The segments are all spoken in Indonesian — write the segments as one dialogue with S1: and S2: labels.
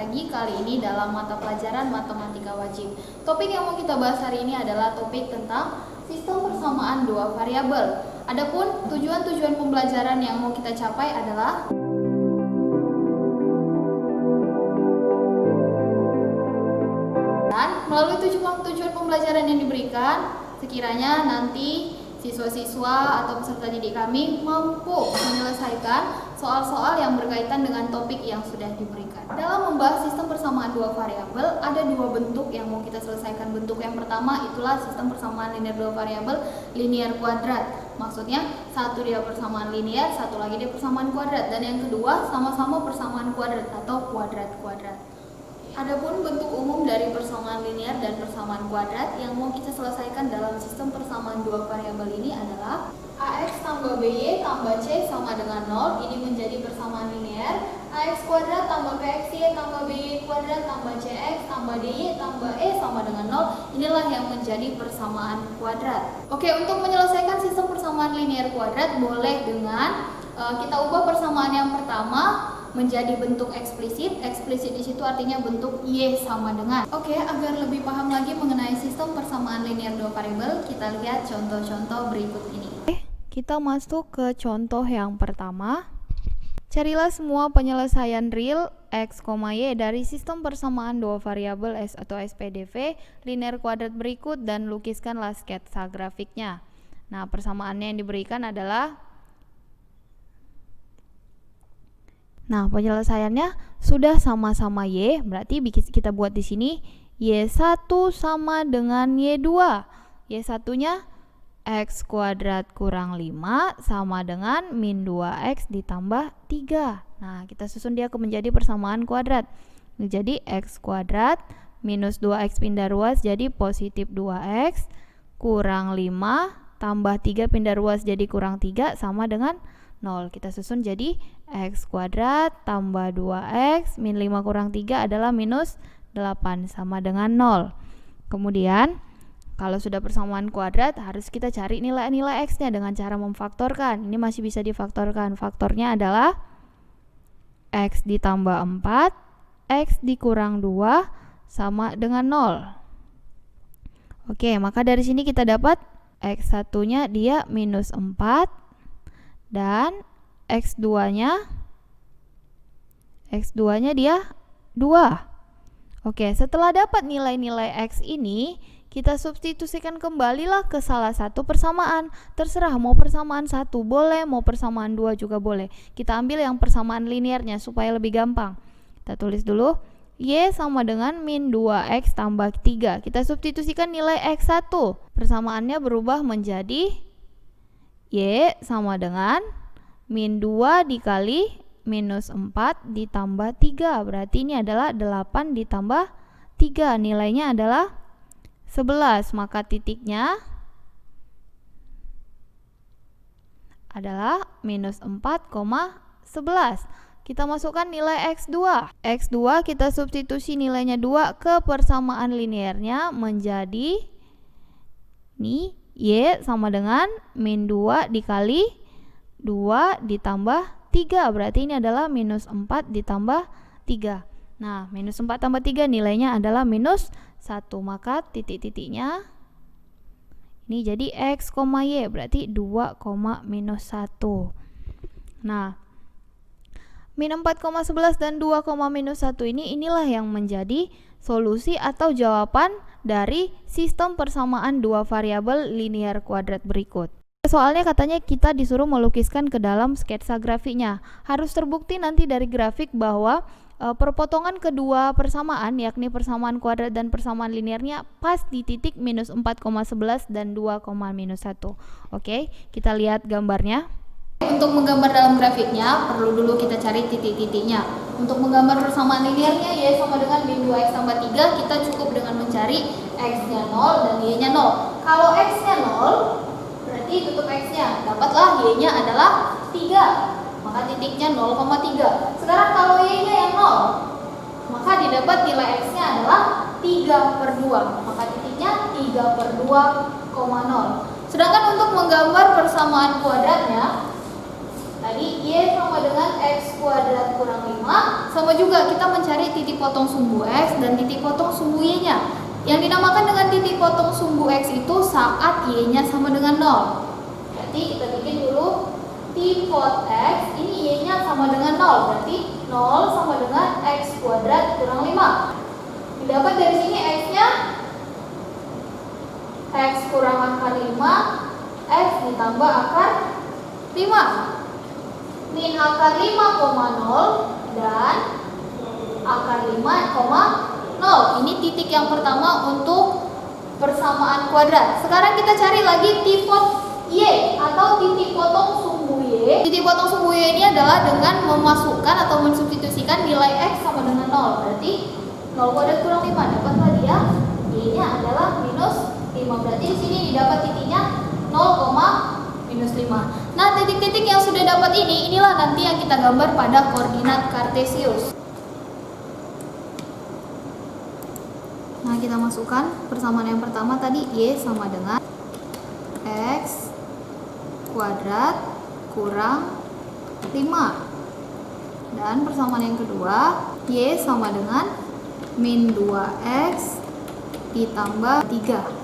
S1: lagi kali ini dalam mata pelajaran matematika wajib. Topik yang mau kita bahas hari ini adalah topik tentang sistem persamaan dua variabel. Adapun tujuan-tujuan pembelajaran yang mau kita capai adalah dan melalui tujuan pembelajaran yang diberikan, sekiranya nanti siswa-siswa atau peserta didik kami mampu menyelesaikan soal-soal yang berkaitan dengan topik yang sudah diberikan. Dalam membahas sistem persamaan dua variabel, ada dua bentuk yang mau kita selesaikan. Bentuk yang pertama itulah sistem persamaan linear dua variabel linear kuadrat. Maksudnya satu dia persamaan linear, satu lagi dia persamaan kuadrat, dan yang kedua sama-sama persamaan kuadrat atau kuadrat-kuadrat. Adapun bentuk umum dari persamaan linear dan persamaan kuadrat yang mau kita selesaikan dalam sistem persamaan dua variabel ini adalah AX tambah BY tambah C sama dengan 0. Ini menjadi persamaan linear. AX kuadrat tambah BXY tambah BY kuadrat tambah CX tambah DY tambah E sama dengan 0. Inilah yang menjadi persamaan kuadrat. Oke, untuk menyelesaikan sistem persamaan linear kuadrat boleh dengan kita ubah persamaan yang pertama menjadi bentuk eksplisit. Eksplisit di situ artinya bentuk Y sama dengan. Oke, agar lebih paham lagi mengenai sistem persamaan linear dua variabel, kita lihat contoh-contoh berikut ini.
S2: Kita masuk ke contoh yang pertama. Carilah semua penyelesaian real X, Y dari sistem persamaan dua variabel S atau SPDV linear kuadrat berikut dan lukiskanlah sketsa grafiknya. Nah, persamaannya yang diberikan adalah penyelesaiannya sudah sama-sama Y, berarti kita buat di sini Y1 sama dengan Y2. Y1-nya X kuadrat kurang 5 sama dengan min 2X ditambah 3. Nah, kita susun dia menjadi persamaan kuadrat. Jadi X kuadrat minus 2X pindah ruas jadi positif 2X kurang 5 tambah 3 pindah ruas jadi kurang 3 sama dengan 0. Kita susun jadi X kuadrat tambah 2X min 5 kurang 3 adalah minus 8 sama dengan 0. Kemudian kalau sudah persamaan kuadrat harus kita cari nilai-nilai X-nya dengan cara memfaktorkan. Ini masih bisa difaktorkan. Faktornya adalah X ditambah 4, X dikurang 2 sama dengan 0. Oke, maka dari sini kita dapat X1-nya dia minus 4 dan X2-nya dia 2. Oke, setelah dapat nilai-nilai X ini, kita substitusikan kembalilah ke salah satu persamaan. Terserah mau persamaan 1 boleh, mau persamaan 2 juga boleh. Kita ambil yang persamaan linearnya supaya lebih gampang. Kita tulis dulu Y sama dengan min 2X tambah 3. Kita substitusikan nilai X1. Persamaannya berubah menjadi Y sama dengan min 2 dikali minus 4 ditambah 3. Berarti ini adalah 8 ditambah 3. Nilainya adalah 11. Maka titiknya adalah minus 4,11. Kita masukkan nilai X2. X2 kita substitusi nilainya 2 ke persamaan linearnya menjadi ini Y sama dengan min 2 dikali 2 ditambah 3. Berarti ini adalah minus 4 ditambah 3. Nah, minus 4 tambah 3 nilainya adalah minus 1. Maka titik-titiknya ini jadi X, Y. Berarti 2, minus 1. Nah, min 4,11 dan 2, minus 1 inilah yang menjadi solusi atau jawaban dari sistem persamaan dua variabel linear kuadrat berikut. Soalnya katanya kita disuruh melukiskan ke dalam sketsa grafiknya. Harus terbukti nanti dari grafik bahwa perpotongan kedua persamaan, yakni persamaan kuadrat dan persamaan linearnya pas di titik minus 4,11 dan 2, minus 1. Oke, kita lihat gambarnya.
S1: Untuk menggambar dalam grafiknya, perlu dulu kita cari titik-titiknya. Untuk menggambar persamaan linearnya Y sama dengan min 2X tambah 3, kita cukup dengan mencari X-nya 0 dan Y-nya 0. Kalau X-nya 0, berarti tutup X-nya. Dapatlah Y-nya adalah 3. Maka titiknya 0,3. Sekarang kalau Y-nya yang 0, maka didapat nilai X-nya adalah 3/2. Maka titiknya 3/2,0. Sedangkan untuk menggambar persamaan kuadratnya, tadi Y sama dengan X kuadrat kurang 5. Sama juga kita mencari titik potong sumbu X dan titik potong sumbu Y-nya. Yang dinamakan dengan titik potong sumbu X itu saat Y-nya sama dengan 0. Berarti kita bikin dulu T pot X, ini Y-nya sama dengan 0. Berarti 0 sama dengan X kuadrat kurang 5. Didapat dari sini X-nya X kurang akar 5, X ditambah akar 5. Min akar 5,0 dan akar 5,0. Ini titik yang pertama untuk persamaan kuadrat. Sekarang kita cari lagi tipot Y atau titik potong sumbu Y. Titik potong sumbu Y ini adalah dengan memasukkan atau mensubstitusikan nilai X sama dengan 0. Berarti 0 kuadrat kurang 5. Dapatlah dia Y-nya adalah minus 5. Berarti di sini didapat titiknya 0, minus 5. Nah, titik-titik yang sudah dapat ini, inilah nanti yang kita gambar pada koordinat kartesius. Nah, kita masukkan persamaan yang pertama tadi, Y sama dengan X kuadrat kurang 5. Dan persamaan yang kedua, Y sama dengan min 2X ditambah 3.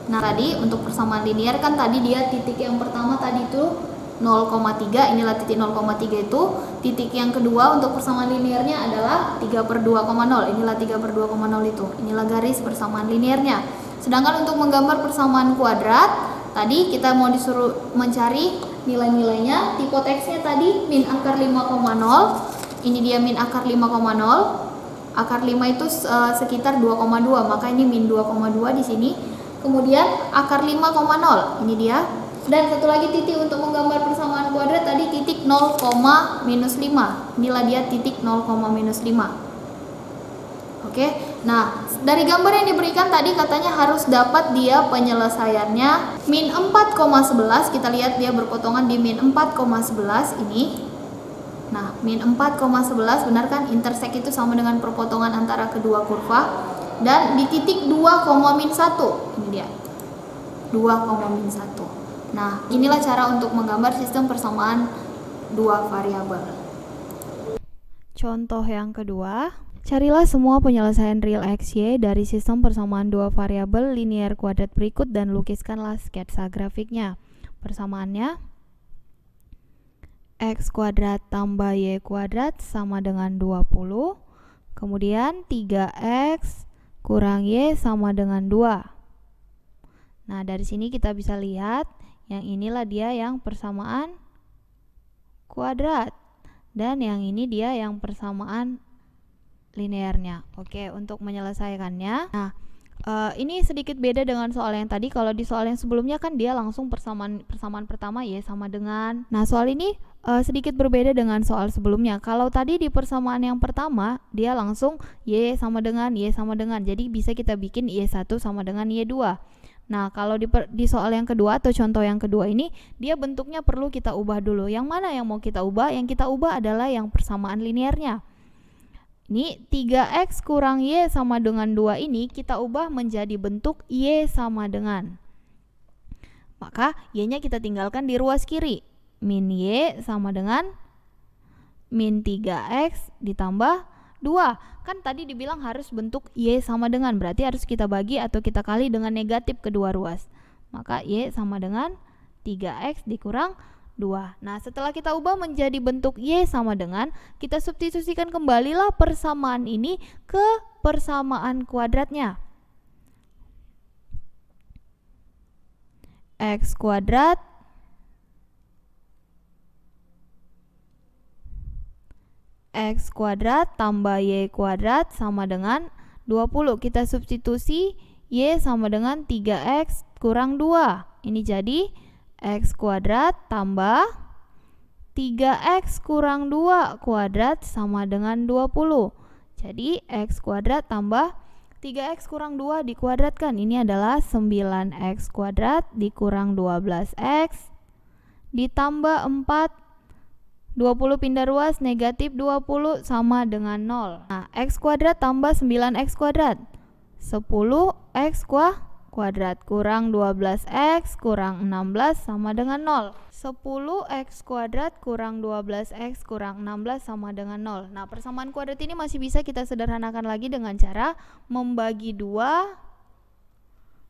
S1: Nah, tadi untuk persamaan linear kan tadi dia titik yang pertama tadi itu 0,3, inilah titik 0,3 itu. Titik yang kedua untuk persamaan linearnya adalah 3/2,0, inilah 3/2,0 itu. Inilah garis persamaan linearnya. Sedangkan untuk menggambar persamaan kuadrat, tadi kita mau disuruh mencari nilai-nilainya. Tipot X-nya tadi min akar 5,0, ini dia min akar 5,0. Akar 5 itu sekitar 2,2, maka ini min 2,2 di sini. Kemudian akar 5,0, ini dia. Dan satu lagi titik untuk menggambar persamaan kuadrat tadi titik 0,-5. Inilah dia titik 0,-5. Oke. Nah, dari gambar yang diberikan tadi katanya harus dapat dia penyelesaiannya min 4,11. Kita lihat dia berpotongan di min 4,11 ini. Nah, min 4,11 benar kan? Intersek itu sama dengan perpotongan antara kedua kurva. Dan di titik 2,-1, ini dia 2,-1. Nah, inilah cara untuk menggambar sistem persamaan dua variabel.
S2: Contoh yang kedua, carilah semua penyelesaian real X, Y dari sistem persamaan dua variabel linear kuadrat berikut dan lukiskanlah sketsa grafiknya. Persamaannya X kuadrat tambah Y kuadrat sama dengan 20. Kemudian 3X kurang Y sama dengan 2. Nah, dari sini kita bisa lihat yang inilah dia yang persamaan kuadrat dan yang ini dia yang persamaan linearnya. Oke, untuk menyelesaikannya, nah ini sedikit beda dengan soal yang tadi. Kalau di soal yang sebelumnya kan dia langsung persamaan pertama Y sama dengan. Nah, soal ini sedikit berbeda dengan soal sebelumnya. Kalau tadi di persamaan yang pertama dia langsung Y sama dengan Y sama dengan. Jadi bisa kita bikin Y1 sama dengan Y2. Nah, kalau di soal yang kedua atau contoh yang kedua ini dia bentuknya perlu kita ubah dulu. Yang mana yang mau kita ubah? Yang kita ubah adalah yang persamaan linearnya. Ini 3X kurang Y sama dengan 2 ini kita ubah menjadi bentuk Y sama dengan. Maka Y-nya kita tinggalkan di ruas kiri. Min Y sama dengan min 3X ditambah 2. Kan tadi dibilang harus bentuk Y sama dengan, berarti harus kita bagi atau kita kali dengan negatif kedua ruas. Maka Y sama dengan 3X dikurang 2. Nah, setelah kita ubah menjadi bentuk Y sama dengan, kita substitusikan kembalilah persamaan ini ke persamaan kuadratnya. X kuadrat X kuadrat tambah Y kuadrat sama dengan 20. Kita substitusi Y sama dengan 3X kurang 2. Ini jadi X kuadrat tambah 3X kurang 2 kuadrat sama dengan 20. Jadi X kuadrat tambah 3X kurang 2 dikuadratkan. Ini adalah 9X kuadrat dikurang 12X ditambah 4. 20 pindah ruas, negatif 20 sama dengan 0. Nah, X kuadrat tambah 9X kuadrat 10X kuadrat kurang 12x kurang 16 sama dengan 0. 10x kuadrat kurang 12x kurang 16 sama dengan 0. Nah, persamaan kuadrat ini masih bisa kita sederhanakan lagi dengan cara membagi 2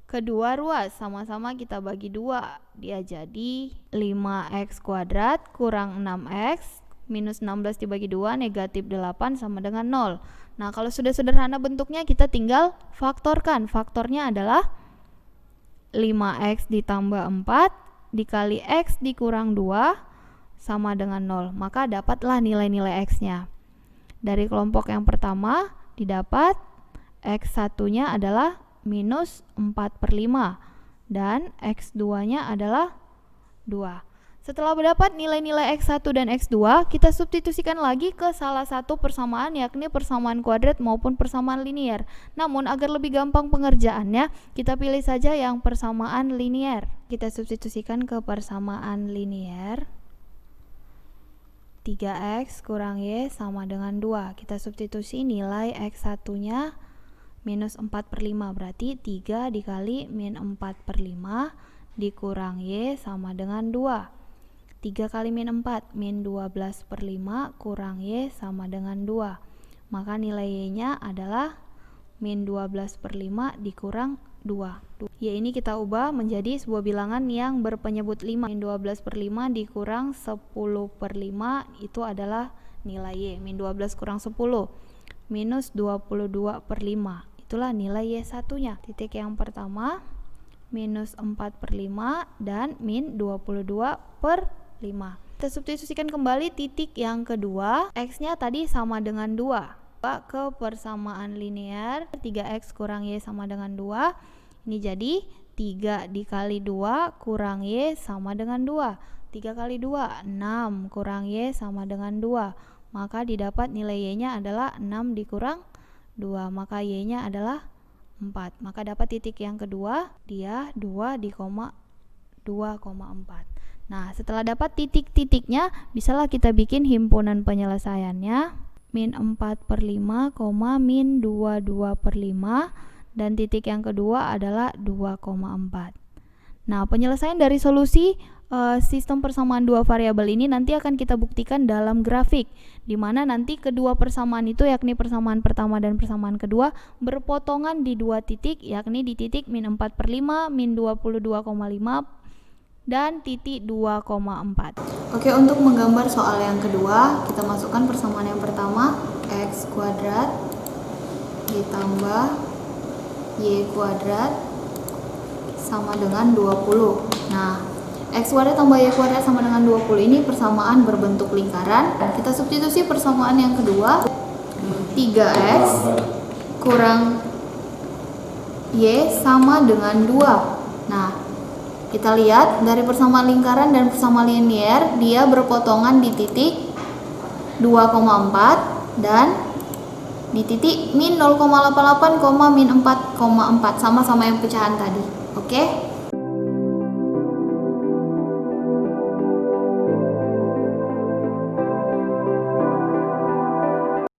S2: kedua ruas. Sama-sama kita bagi 2. Dia jadi 5x kuadrat kurang 6x minus 16 dibagi 2 negatif 8 sama dengan 0. Nah, kalau sudah sederhana bentuknya kita tinggal faktorkan. Faktornya adalah 5x ditambah 4 dikali x dikurang 2 sama dengan 0. Maka dapatlah nilai-nilai x-nya. Dari kelompok yang pertama didapat x1-nya adalah minus 4/5 dan x2-nya adalah 2. Setelah mendapat nilai-nilai x1 dan x2, kita substitusikan lagi ke salah satu persamaan, yakni persamaan kuadrat maupun persamaan linier. Namun agar lebih gampang pengerjaannya, kita pilih saja yang persamaan linier. Kita substitusikan ke persamaan linier. 3x kurang y sama dengan 2. Kita substitusi nilai x1-nya minus 4/5, berarti 3 dikali min 4/5 dikurang y sama dengan 2. 3 kali min 4, min 12/5 kurang y sama dengan 2. Maka nilai y-nya adalah min 12/5 dikurang 2. Y ini kita ubah menjadi sebuah bilangan yang berpenyebut 5. Min 12/5 dikurang 10/5 itu adalah nilai y. Min 12 kurang 10 minus 22/5. Itulah nilai y satunya. Titik yang pertama minus 4/5 dan min 22/5. Kita substitusikan kembali titik yang kedua. X-nya tadi sama dengan 2. Ke persamaan linear 3x kurang y sama dengan 2. Ini jadi 3 dikali 2 kurang y sama dengan 2. 3 kali 2 6 kurang y sama dengan 2. Maka didapat nilai y-nya adalah 6 dikurang 2. Maka y-nya adalah 4. Maka dapat titik yang kedua, dia 2 di koma 2,4. Nah, setelah dapat titik-titiknya, bisalah kita bikin himpunan penyelesaiannya. Min 4/5, min 22/5, dan titik yang kedua adalah 2,4. Nah, penyelesaian dari solusi sistem persamaan dua variabel ini nanti akan kita buktikan dalam grafik, di mana nanti kedua persamaan itu, yakni persamaan pertama dan persamaan kedua, berpotongan di dua titik, yakni di titik min 4/5, min 22,5, dan titik 2,4. Oke, untuk menggambar soal yang kedua, kita masukkan persamaan yang pertama, x kuadrat ditambah y kuadrat sama dengan 20. Nah, x kuadrat tambah y kuadrat sama dengan 20 ini persamaan berbentuk lingkaran. Dan kita substitusi persamaan yang kedua, 3x kurang y sama dengan 2. Nah, kita lihat dari persamaan lingkaran dan persamaan linier, dia berpotongan di titik 2,4 dan di titik min 0,88, min 4,4, sama-sama yang pecahan tadi. Oke?